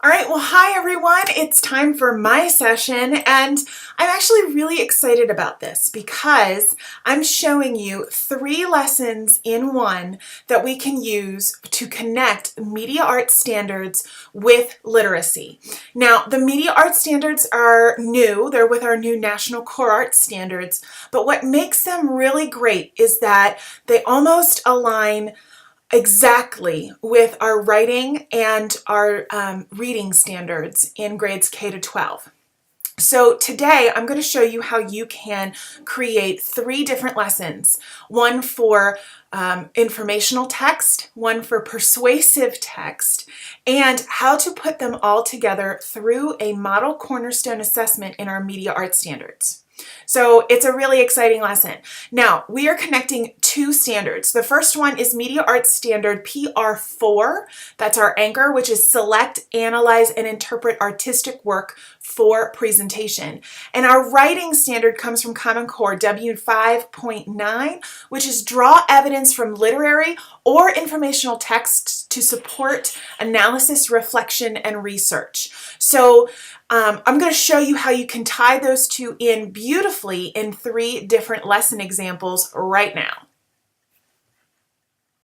All right, well, hi everyone. It's time for my session, and I'm actually really excited about this because I'm showing you 3 lessons in one that we can use to connect media arts standards with literacy. Now, the media arts standards are new. They're with our new National Core Arts Standards, but what makes them really great is that they almost align exactly with our writing and our reading standards in grades K to 12. So today I'm going to show you how you can create 3 different lessons. One for informational text, one for persuasive text, and how to put them all together through a model cornerstone assessment in our media arts standards. So it's a really exciting lesson. Now, we are connecting 2 standards. The first one is Media Arts Standard PR4. That's our anchor, which is select, analyze, and interpret artistic work for presentation. And our writing standard comes from Common Core W5.9, which is draw evidence from literary or informational texts to support analysis, reflection, and research. So I'm going to show you how you can tie those 2 in beautifully in 3 different lesson examples right now.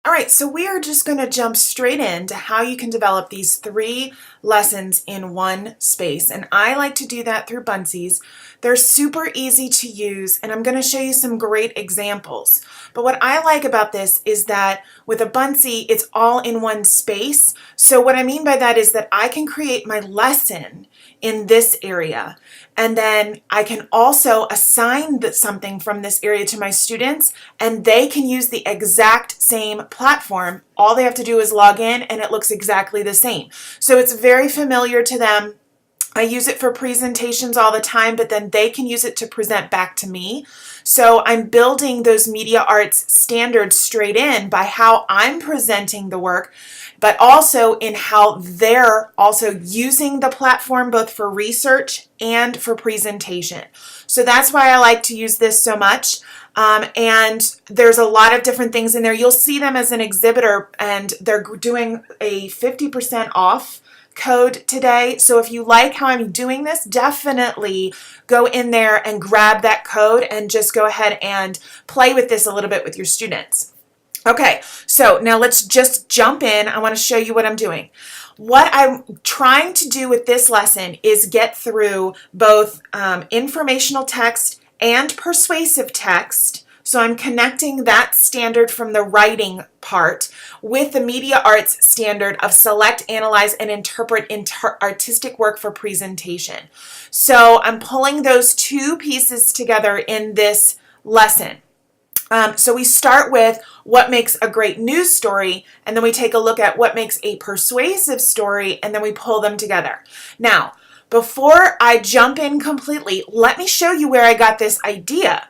All right, so we are just going to jump straight into how you can develop these 3 lessons in one space. And I like to do that through Buncees. They're super easy to use, and I'm going to show you some great examples. But what I like about this is that with a Buncee, it's all in one space. So what I mean by that is that I can create my lesson in this area, and then I can also assign something from this area to my students, and they can use the exact same platform. All they have to do is log in, and it looks exactly the same. So it's very familiar to them. I use it for presentations all the time, but then they can use it to present back to me. So I'm building those media arts standards straight in by how I'm presenting the work, but also in how they're also using the platform both for research and for presentation. So that's why I like to use this so much. And there's a lot of different things in there. You'll see them as an exhibitor, and they're doing a 50% off code today. So if you like how I'm doing this, definitely go in there and grab that code and just go ahead and play with this a little bit with your students. Okay, so now let's just jump in. I want to show you what I'm doing. What I'm trying to do with this lesson is get through both informational text and persuasive text. So I'm connecting that standard from the writing part with the media arts standard of select, analyze, and interpret artistic work for presentation. So I'm pulling those 2 pieces together in this lesson. So we start with what makes a great news story, and then we take a look at what makes a persuasive story, and then we pull them together. Now, before I jump in completely, let me show you where I got this idea.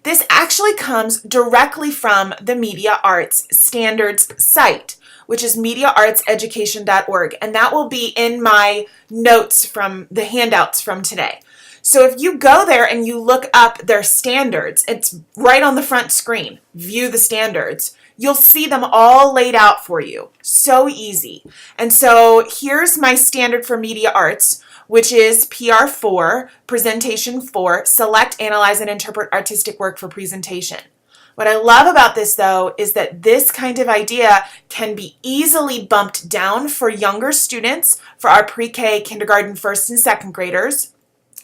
This actually comes directly from the Media Arts Standards site, which is mediaartseducation.org, and that will be in my notes from the handouts from today. So if you go there and you look up their standards, it's right on the front screen, view the standards, you'll see them all laid out for you. So easy. And so here's my standard for media arts, which is PR4, Presentation 4, Select, Analyze, and Interpret Artistic Work for Presentation. What I love about this, though, is that this kind of idea can be easily bumped down for younger students, for our pre-K, kindergarten, first, and second graders,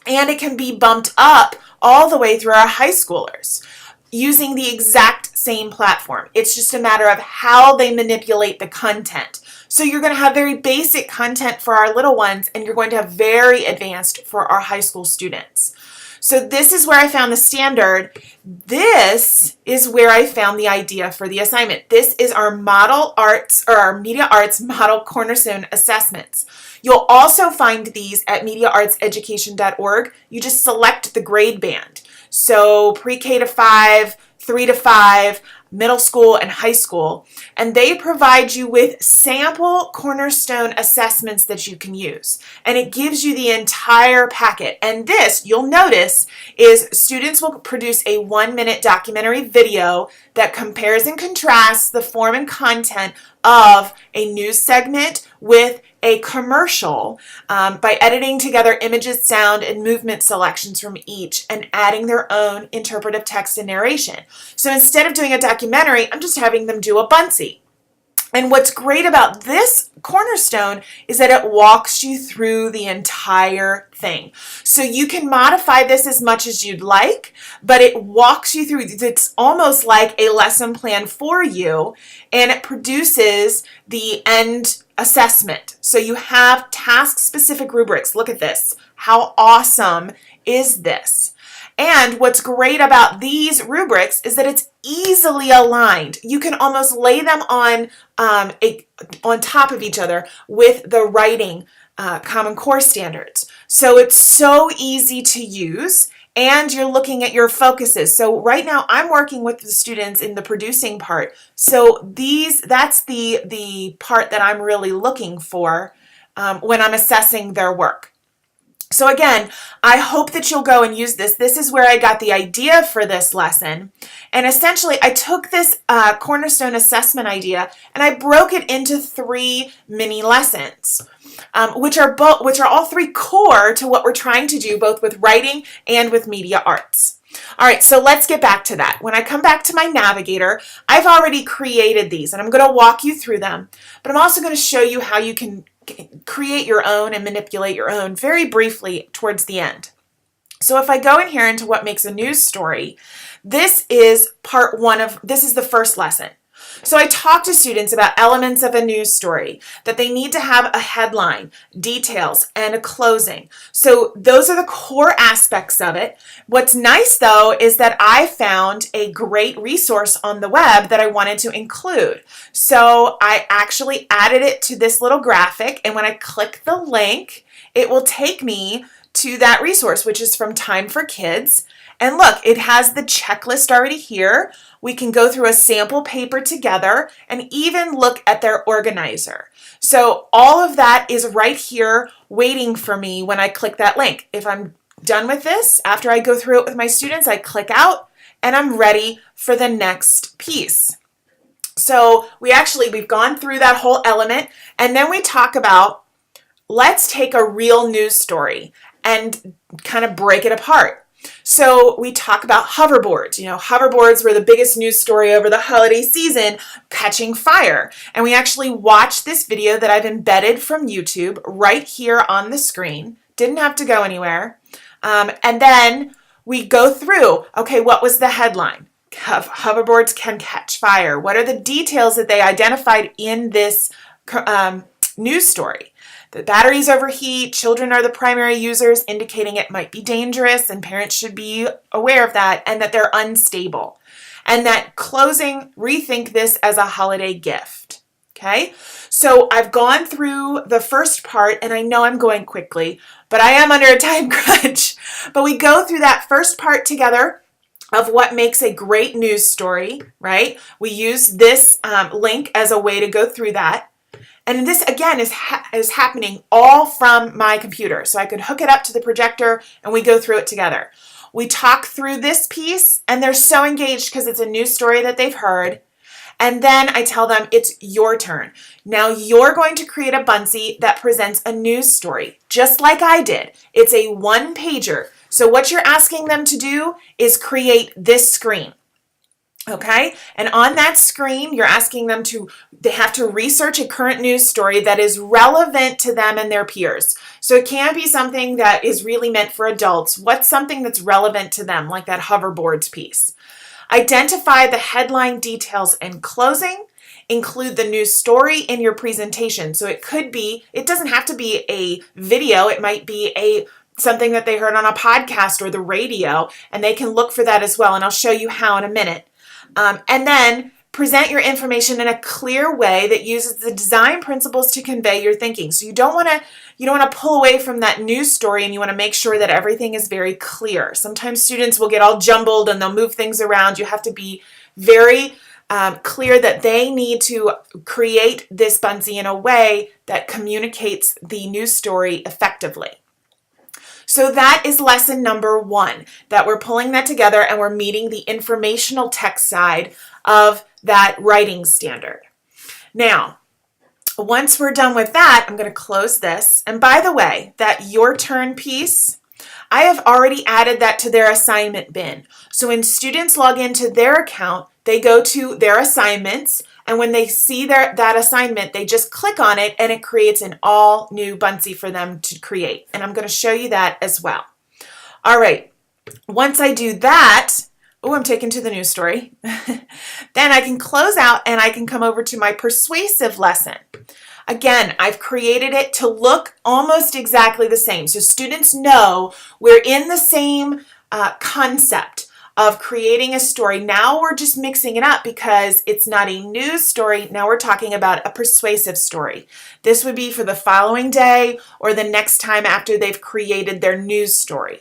and it can be bumped up all the way through our high schoolers using the exact same platform. It's just a matter of how they manipulate the content. So you're going to have very basic content for our little ones, and you're going to have very advanced for our high school students. So this is where I found the standard. This is where I found the idea for the assignment. This is our model arts, or our media arts model cornerstone assessments. You'll also find these at mediaartseducation.org. You just select the grade band. So pre-K to 5, 3 to 5, middle school, and high school, and they provide you with sample cornerstone assessments that you can use, and it gives you the entire packet. And this, you'll notice, is students will produce a 1-minute documentary video that compares and contrasts the form and content of a news segment with a commercial by editing together images, sound, and movement selections from each and adding their own interpretive text and narration. So instead of doing a documentary, I'm just having them do a Buncee. And what's great about this cornerstone is that it walks you through the entire thing. So you can modify this as much as you'd like, but it walks you through. It's almost like a lesson plan for you, and it produces the end assessment. So you have task-specific rubrics. Look at this. How awesome is this? And what's great about these rubrics is that it's easily aligned. You can almost lay them on top of each other with the writing Common Core standards. So it's so easy to use, and you're looking at your focuses. So right now I'm working with the students in the producing part. So that's the part that I'm really looking for when I'm assessing their work. So again, I hope that you'll go and use this. This is where I got the idea for this lesson. And essentially, I took this cornerstone assessment idea and I broke it into 3 mini lessons, which are all 3 core to what we're trying to do, both with writing and with media arts. All right, so let's get back to that. When I come back to my navigator, I've already created these, and I'm going to walk you through them, but I'm also going to show you how you can create your own and manipulate your own very briefly towards the end. So if I go in here into what makes a news story, this is this is the first lesson. So I talk to students about elements of a news story, that they need to have a headline, details, and a closing. So those are the core aspects of it. What's nice though is that I found a great resource on the web that I wanted to include. So I actually added it to this little graphic, and when I click the link, it will take me to that resource, which is from Time for Kids. And look, it has the checklist already here. We can go through a sample paper together and even look at their organizer. So all of that is right here waiting for me when I click that link. If I'm done with this, after I go through it with my students, I click out and I'm ready for the next piece. So we've gone through that whole element, and then we talk about, let's take a real news story and kind of break it apart. So we talk about hoverboards. You know, hoverboards were the biggest news story over the holiday season, catching fire. And we actually watched this video that I've embedded from YouTube right here on the screen. Didn't have to go anywhere. And then we go through, okay, what was the headline? Hoverboards can catch fire. What are the details that they identified in this news story? The batteries overheat, children are the primary users, indicating it might be dangerous, and parents should be aware of that, and that they're unstable. And that closing, rethink this as a holiday gift. Okay? So I've gone through the first part, and I know I'm going quickly, but I am under a time crunch. But we go through that first part together of what makes a great news story, right? We use this link as a way to go through that. And this, again, is happening all from my computer. So I could hook it up to the projector and we go through it together. We talk through this piece and they're so engaged because it's a news story that they've heard. And then I tell them it's your turn. Now you're going to create a Buncee that presents a news story, just like I did. It's a 1-pager. So what you're asking them to do is create this screen. Okay, and on that screen, you're asking them they have to research a current news story that is relevant to them and their peers. So it can't be something that is really meant for adults. What's something that's relevant to them, like that hoverboards piece? Identify the headline, details, and closing. Include the news story in your presentation. So it doesn't have to be a video. It might be something that they heard on a podcast or the radio, and they can look for that as well. And I'll show you how in a minute. And then present your information in a clear way that uses the design principles to convey your thinking. So you don't want to pull away from that news story, and you want to make sure that everything is very clear. Sometimes students will get all jumbled and they'll move things around. You have to be very clear that they need to create this Buncee in a way that communicates the news story effectively. So that is lesson number 1, that we're pulling that together and we're meeting the informational text side of that writing standard. Now, once we're done with that, I'm going to close this. And by the way, that your turn piece, I have already added that to their assignment bin. So when students log into their account, they go to their assignments, and when they see that assignment, they just click on it and it creates an all new Buncee for them to create. And I'm going to show you that as well. All right, once I do that, oh, I'm taken to the news story. Then I can close out and I can come over to my persuasive lesson. Again, I've created it to look almost exactly the same. So students know we're in the same concept of creating a story. Now we're just mixing it up because it's not a news story. Now we're talking about a persuasive story. This would be for the following day or the next time after they've created their news story.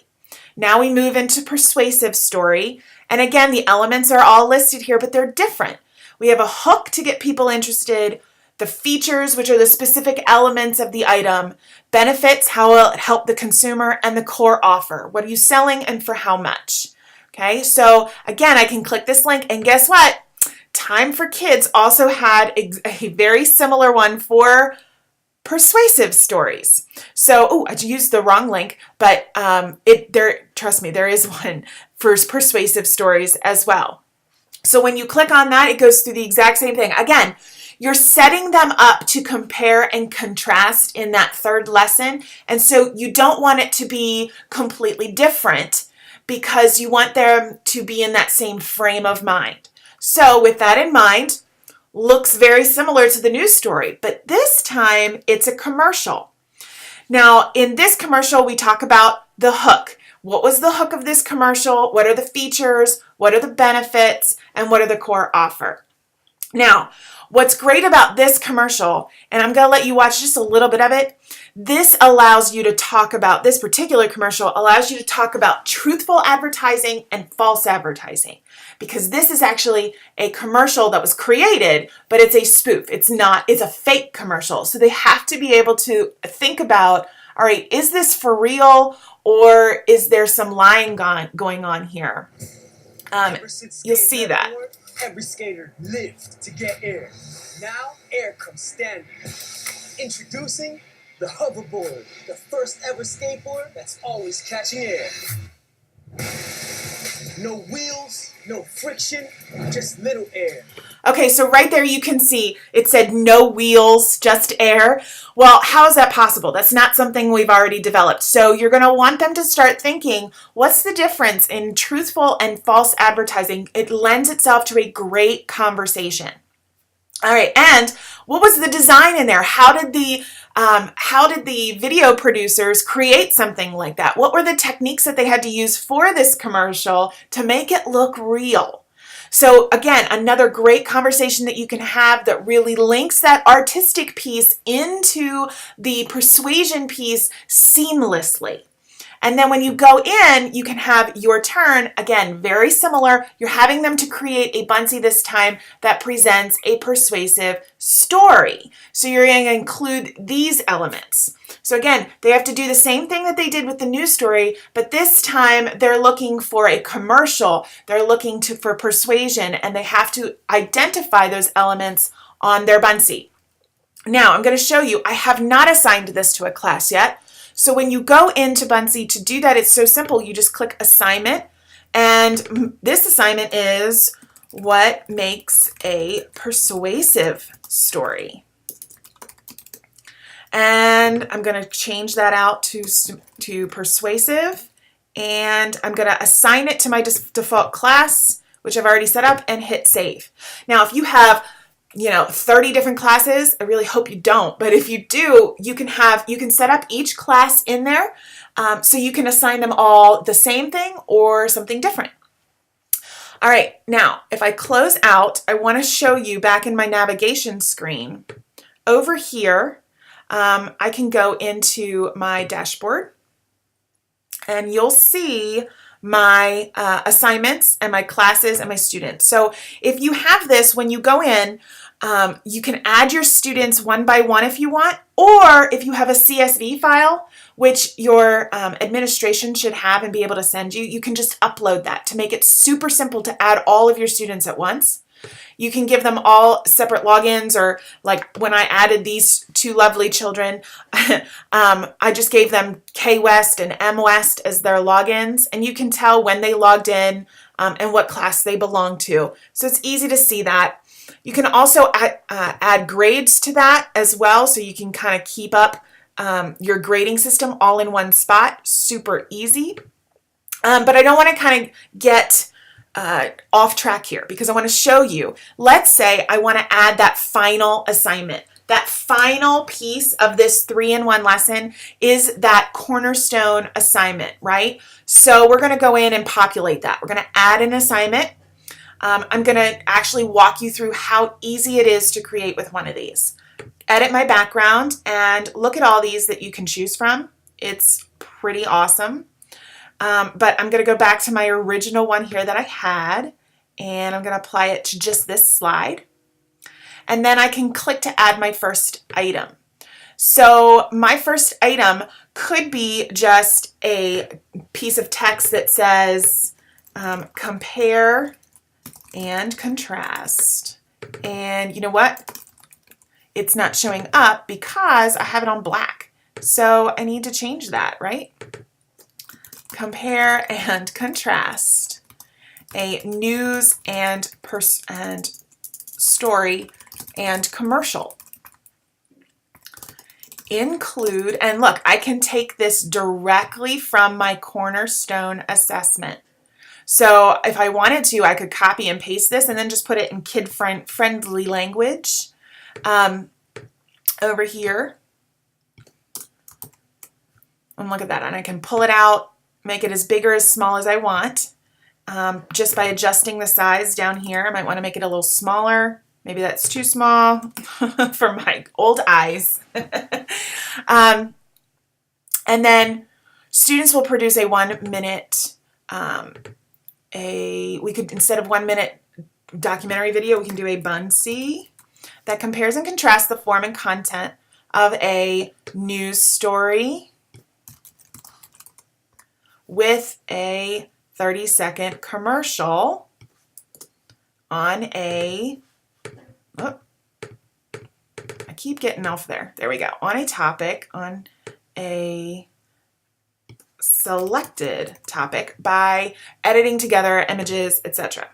Now we move into persuasive story. And again, the elements are all listed here, but they're different. We have a hook to get people interested, the features, which are the specific elements of the item, benefits, how will it help the consumer, and the core offer. What are you selling and for how much? Okay, so again, I can click this link, and guess what? Time for Kids also had a very similar one for persuasive stories. So, oh, I used the wrong link, but trust me, there is one for persuasive stories as well. So when you click on that, it goes through the exact same thing. Again, you're setting them up to compare and contrast in that third lesson. And so you don't want it to be completely different because you want them to be in that same frame of mind. So with that in mind, looks very similar to the news story, but this time it's a commercial. Now, in this commercial, we talk about the hook. What was the hook of this commercial? What are the features? What are the benefits? And what are the core offer? Now, what's great about this commercial, and I'm going to let you watch just a little bit of it, this allows you to talk about, this particular commercial allows you to talk about truthful advertising and false advertising, because this is actually a commercial that was created, but it's a spoof. It's a fake commercial. So they have to be able to think about, all right, is this for real or is there some lying going on here? You'll see that. Every skater lived to get air. Now air comes standing. Introducing the hoverboard, the first ever skateboard that's always catching air. No wheels, no friction, just little air. Okay, so right there you can see it said no wheels, just air. Well, how is that possible? That's not something we've already developed. So you're going to want them to start thinking, what's the difference in truthful and false advertising? It lends itself to a great conversation. All right, and what was the design in there? How did the video producers create something like that? What were the techniques that they had to use for this commercial to make it look real? So again, another great conversation that you can have that really links that artistic piece into the persuasion piece seamlessly. And then when you go in, you can have your turn. Again, very similar. You're having them to create a Buncee this time that presents a persuasive story. So you're going to include these elements. So again, they have to do the same thing that they did with the news story, but this time they're looking for a commercial. They're looking for persuasion, and they have to identify those elements on their Buncee. Now, I'm going to show you. I have not assigned this to a class yet. So when you go into Buncee to do that, it's so simple. You just click assignment, and this assignment is what makes a persuasive story. And I'm going to change that out to persuasive, and I'm going to assign it to my default class, which I've already set up, and hit save. Now, if you have 30 different classes, I really hope you don't, but if you do, you can set up each class in there, so you can assign them all the same thing or something different. All right, now, if I close out, I want to show you back in my navigation screen, over here, I can go into my dashboard, and you'll see my assignments and my classes and my students. So if you have this, when you go in, you can add your students one by one if you want, or if you have a CSV file, which your administration should have and be able to send you, you can just upload that to make it super simple to add all of your students at once. You can give them all separate logins, or like when I added these two lovely children, I just gave them K West and M West as their logins, and you can tell when they logged in and what class they belong to. So it's easy to see that. You can also add grades to that as well, so you can kind of keep up your grading system all in one spot. Super easy. But I don't want to kind of get off track here, because I want to show you. Let's say I want to add that final assignment. That final piece of this 3-in-1 lesson is that cornerstone assignment, right? So we're going to go in and populate that. We're going to add an assignment. I'm going to actually walk you through how easy it is to create with one of these. Edit my background and look at all these that you can choose from. It's pretty awesome. But I'm going to go back to my original one here that I had, and I'm going to apply it to just this slide. And then I can click to add my first item. So my first item could be just a piece of text that says compare and contrast. And you know what? It's not showing up because I have it on black. So I need to change that, right? Compare and contrast. A news and story and commercial. Include, and look, I can take this directly from my cornerstone assessment. So if I wanted to, I could copy and paste this and then just put it in kid-friendly language over here. And look at that. And I can pull it out, make it as big or as small as I want, just by adjusting the size down here. I might want to make it a little smaller. Maybe that's too small for my old eyes. And then students will produce a 1-minute, we could, instead of 1-minute documentary video, we can do a Buncee that compares and contrasts the form and content of a news story with a 30-second commercial on a, oh, I keep getting off there. There we go. On a topic, on a selected topic by editing together images, etc.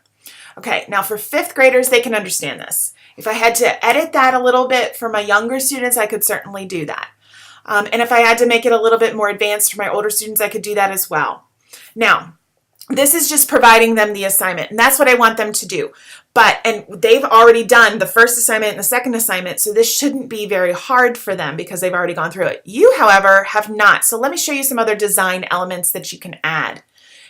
Okay, now for 5th graders, they can understand this. If I had to edit that a little bit for my younger students, I could certainly do that. And if I had to make it a little bit more advanced for my older students, I could do that as well. Now, this is just providing them the assignment, and that's what I want them to do. And they've already done the first assignment and the second assignment, so this shouldn't be very hard for them because they've already gone through it. You, however, have not. So let me show you some other design elements that you can add.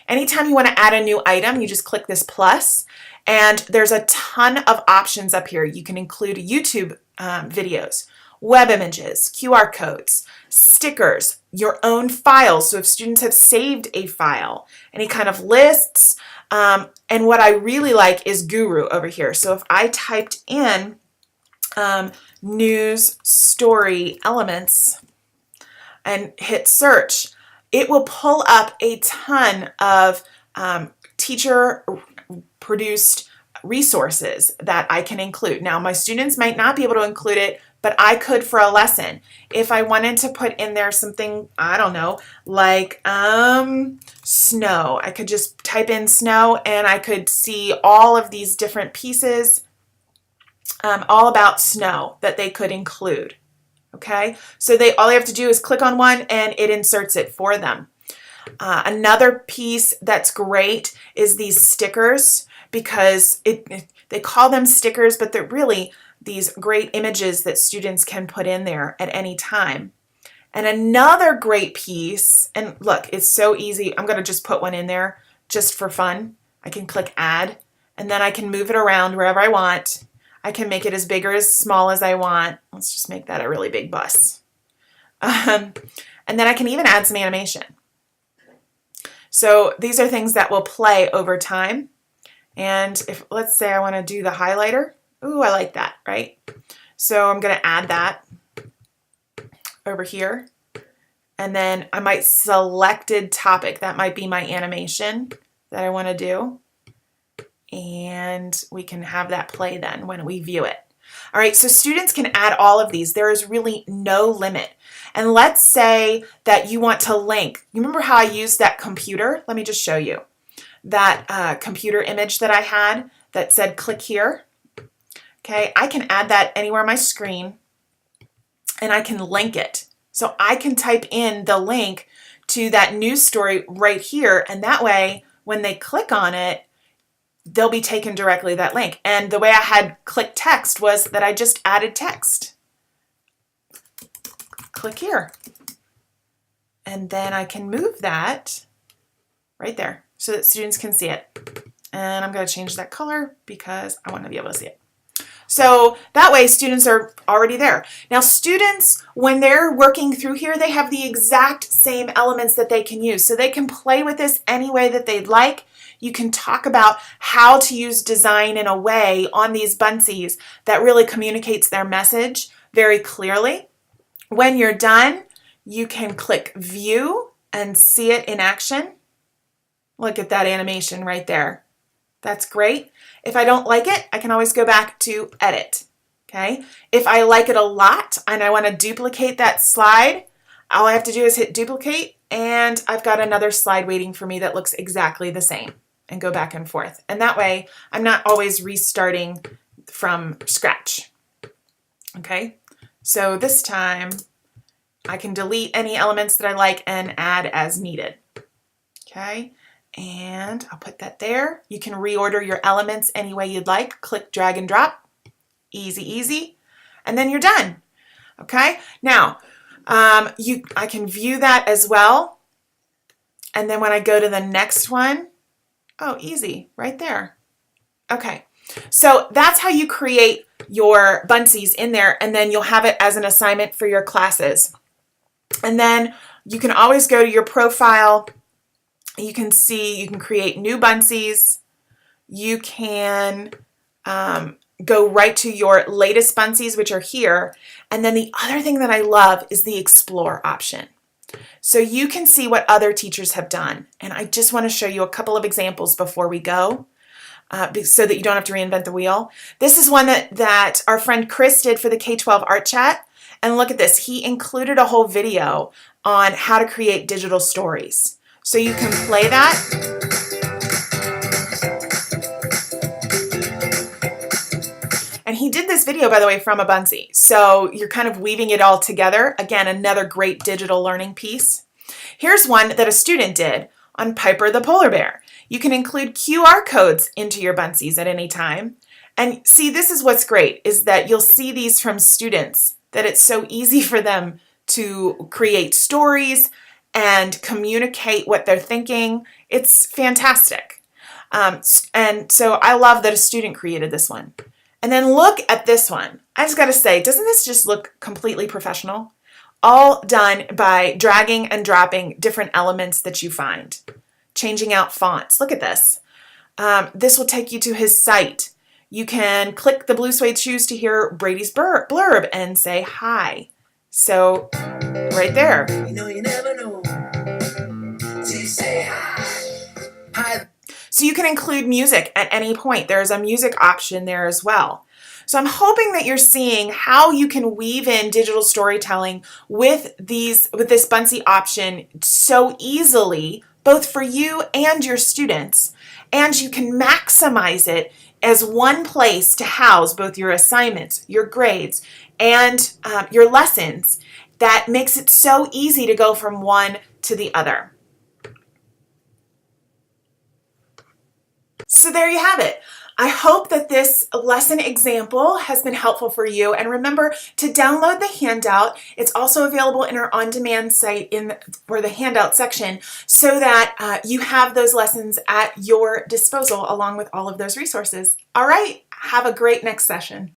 Anytime you want to add a new item, you just click this plus, and there's a ton of options up here. You can include YouTube videos, web images, QR codes, stickers, your own files. So if students have saved a file, any kind of lists, and what I really like is Guru over here. So if I typed in news story elements and hit search, it will pull up a ton of teacher produced resources that I can include. Now, my students might not be able to include it, but I could for a lesson. If I wanted to put in there something, I don't know, like snow, I could just type in snow and I could see all of these different pieces all about snow that they could include. Okay, so all they have to do is click on one and it inserts it for them. Another piece that's great is these stickers, because they call them stickers, but they're really these great images that students can put in there at any time. And another great piece, and look, it's so easy. I'm going to just put one in there just for fun. I can click add, and then I can move it around wherever I want. I can make it as big or as small as I want. Let's just make that a really big bus. And then I can even add some animation. So these are things that will play over time. And if, let's say I want to do the highlighter. Ooh, I like that, right? So I'm going to add that over here. And then I might selected topic. That might be my animation that I want to do. and we can have that play then when we view it. All right, so students can add all of these. There is really no limit. And let's say that you want to link. You remember how I used that computer? Let me just show you. That computer image that I had that said click here. Okay, I can add that anywhere on my screen and I can link it. So I can type in the link to that news story right here, and that way when they click on it, they'll be taken directly to that link. And the way I had click text was that I just added text. Click here. And then I can move that right there so that students can see it. And I'm going to change that color because I want to be able to see it. So that way students are already there. Now students, when they're working through here, they have the exact same elements that they can use. So they can play with this any way that they'd like. You can talk about how to use design in a way on these buncees that really communicates their message very clearly. When you're done, you can click view and see it in action. Look at that animation right there. That's great. If I don't like it, I can always go back to edit. Okay. If I like it a lot and I want to duplicate that slide, all I have to do is hit duplicate and I've got another slide waiting for me that looks exactly the same, and go back and forth. And that way I'm not always restarting from scratch. Okay. So this time I can delete any elements that I like and add as needed. Okay. And I'll put that there. You can reorder your elements any way you'd like. Click, drag, and drop. Easy, easy. And then you're done. Okay. Now, I can view that as well. And then when I go to the next one, oh, easy, right there. Okay. So that's how you create your buncees in there, and then you'll have it as an assignment for your classes. And then you can always go to your profile. You can see, you can create new buncees. You can go right to your latest buncees, which are here. And then the other thing that I love is the explore option. So you can see what other teachers have done. And I just want to show you a couple of examples before we go, so that you don't have to reinvent the wheel. This is one that our friend Chris did for the K-12 Art Chat. And look at this. He included a whole video on how to create digital stories. So you can play that. And he did this video, by the way, from a Buncee. So you're kind of weaving it all together. Again, another great digital learning piece. Here's one that a student did on Piper the polar bear. You can include QR codes into your buncees at any time. And see, this is what's great, is that you'll see these from students, that it's so easy for them to create stories and communicate what they're thinking. It's fantastic. And so I love that a student created this one. And then look at this one. I just got to say, doesn't this just look completely professional? All done by dragging and dropping different elements that you find. Changing out fonts. Look at this. This will take you to his site. You can click the blue suede shoes to hear Brady's blurb and say hi. So right there. You know you never know till you say hi. Hi. So you can include music at any point. There's a music option there as well. So I'm hoping that you're seeing how you can weave in digital storytelling with this Buncee option so easily, both for you and your students. And you can maximize it as one place to house both your assignments, your grades, and your lessons. That makes it so easy to go from one to the other. So there you have it. I hope that this lesson example has been helpful for you. And remember to download the handout. It's also available in our on-demand site for the handout section, so that you have those lessons at your disposal along with all of those resources. All right, have a great next session.